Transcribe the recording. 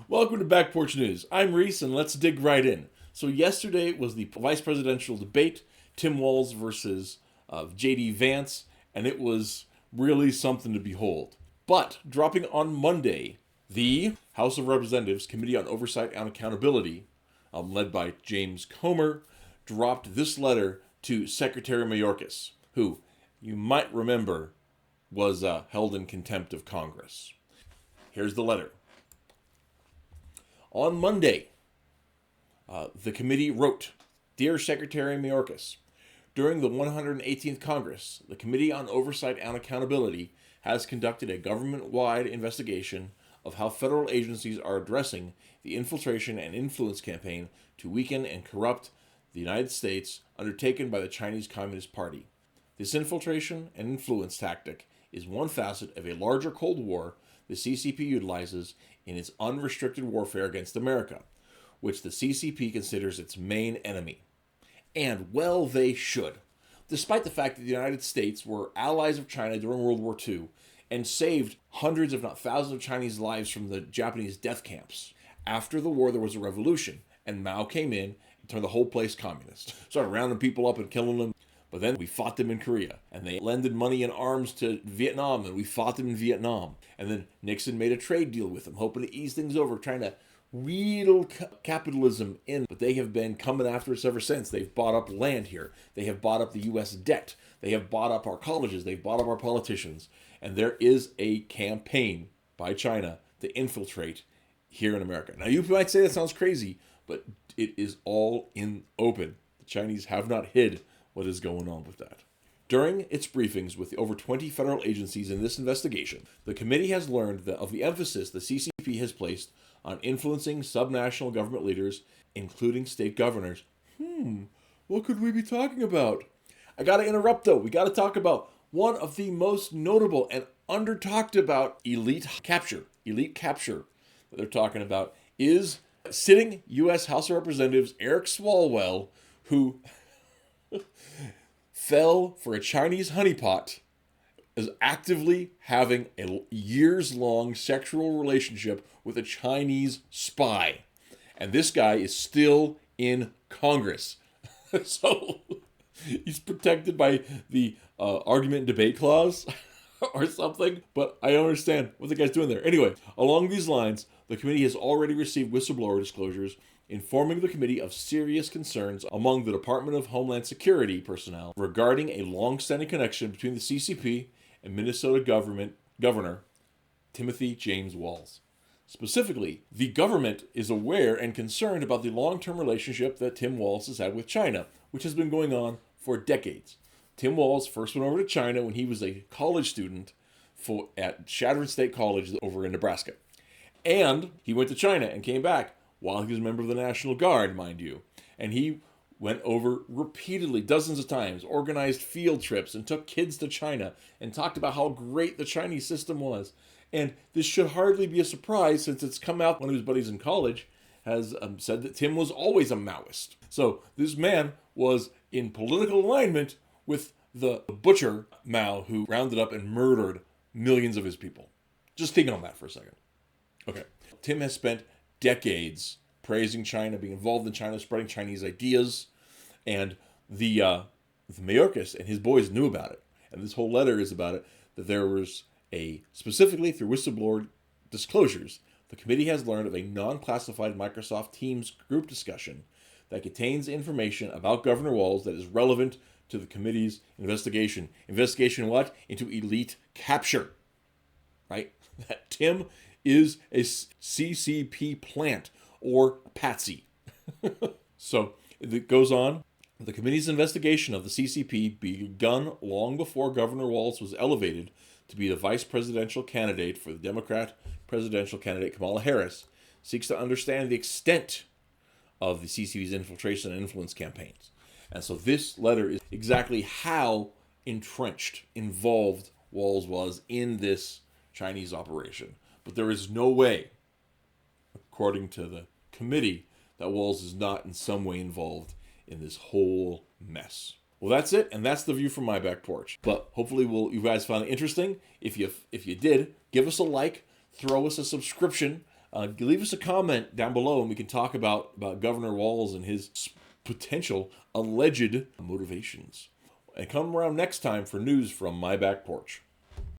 Welcome to Back Porch News. I'm Reese, and let's dig right in. So yesterday was the vice presidential debate, Tim Walz versus J.D. Vance, and it was really something to behold. But dropping on Monday, the House of Representatives Committee on Oversight and Accountability, led by James Comer, dropped this letter to Secretary Mayorkas, who you might remember was held in contempt of Congress. Here's the letter. On Monday, the committee wrote, Dear Secretary Mayorkas, during the 118th Congress, the Committee on Oversight and Accountability has conducted a government-wide investigation of how federal agencies are addressing the infiltration and influence campaign to weaken and corrupt the United States undertaken by the Chinese Communist Party. This infiltration and influence tactic is one facet of a larger Cold War the CCP utilizes in its unrestricted warfare against America, which the CCP considers its main enemy. And well, they should. Despite the fact that the United States were allies of China during World War II and saved hundreds, if not thousands, of Chinese lives from the Japanese death camps. After the war, there was a revolution, and Mao came in and turned the whole place communist. Started rounding people up and killing them. But then we fought them in Korea, and they lended money and arms to Vietnam, and we fought them in Vietnam. And then Nixon made a trade deal with them, hoping to ease things over, trying to wheedle capitalism in. But they have been coming after us ever since. They've bought up land here. They have bought up the U.S. debt. They have bought up our colleges. They've bought up our politicians. And there is a campaign by China to infiltrate here in America. Now, you might say that sounds crazy, but it is all in open. The Chinese have not hid what is going on with that. During its briefings with over 20 federal agencies in this investigation, the committee has learned of the emphasis the CCP has placed on influencing subnational government leaders, including state governors. What could we be talking about? I gotta interrupt though. We gotta talk about one of the most notable and under-talked about elite capture that they're talking about is sitting U.S. House of Representatives Eric Swalwell, who fell for a Chinese honeypot, is actively having a years-long sexual relationship with a Chinese spy. And this guy is still in Congress. So he's protected by the argument and debate clause or something. But I don't understand what the guy's doing there. Anyway, along these lines, the committee has already received whistleblower disclosures informing the committee of serious concerns among the Department of Homeland Security personnel regarding a long-standing connection between the CCP and Minnesota Governor James Walz. Specifically, the government is aware and concerned about the long-term relationship that Tim Walz has had with China, which has been going on for decades. Tim Walz first went over to China when he was a college student at Chadron State College over in Nebraska. And he went to China and came back while he was a member of the National Guard, mind you. And he went over repeatedly, dozens of times, organized field trips and took kids to China and talked about how great the Chinese system was. And this should hardly be a surprise since it's come out, one of his buddies in college has said that Tim was always a Maoist. So this man was in political alignment with the butcher Mao who rounded up and murdered millions of his people. Just think on that for a second. Okay. Tim has spent decades praising China, being involved in China, spreading Chinese ideas, and the Mayorkas and his boys knew about it. And this whole letter is about it, that there was specifically through whistleblower disclosures, the committee has learned of a non-classified Microsoft Teams group discussion that contains information about Governor Walz that is relevant to the committee's investigation. Investigation what? Into elite capture, right? That Tim is a CCP plant or patsy. So it goes on. The committee's investigation of the CCP begun long before Governor Walz was elevated to be the vice presidential candidate for the Democrat presidential candidate Kamala Harris, seeks to understand the extent of the CCP's infiltration and influence campaigns. And so this letter is exactly how entrenched, involved Walz was in this Chinese operation. But there is no way, according to the committee, that Walz is not in some way involved in this whole mess. Well, that's it, and that's the view from my back porch. But hopefully you guys found it interesting. If you did, give us a like, throw us a subscription Leave us a comment down below and we can talk about Governor Walz and his potential alleged motivations. And come around next time for news from my back porch.